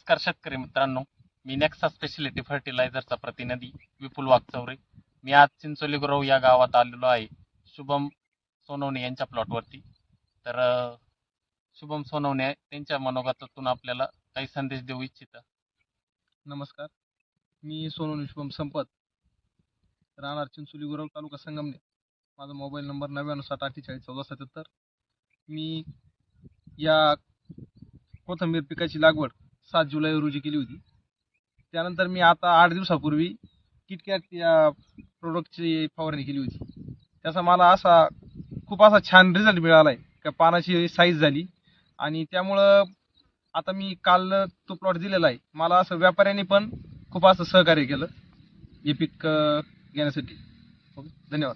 नमस्कार शेतकरी मित्रांनो, मी नेक्सा स्पेशलिटी फर्टिलायझरचा प्रतिनिधी विपुल वागचौरे. मी आज चिंचोली गुरव या गावात आलेलो आहे शुभम सोनवणे यांच्या प्लॉटवरती. तर शुभम सोनवणे त्यांच्या मनोगतातून आपल्याला काही संदेश देऊ इच्छिता. नमस्कार, मी सोनवणे शुभम संपत, राहणार चिंचोली गुरव, तालुका संगमनेर. माझा मोबाईल नंबर 9960481477. मी या कोथिंबीर पिकाची लागवड 7 जुलै रोजी केली होती. त्यानंतर मी आता 8 दिवसापूर्वी किटकॅट या प्रोडक्टची फवारणी केली होती. त्याचा मला खूप असा छान रिझल्ट मिळाला आहे का पानाची साईज झाली, आणि त्यामुळं आता मी काल तो प्लॉट दिलेला आहे. मला असं व्यापाऱ्यांनी पण खूप असं सहकार्य केलं हे पीक घेण्यासाठी. धन्यवाद.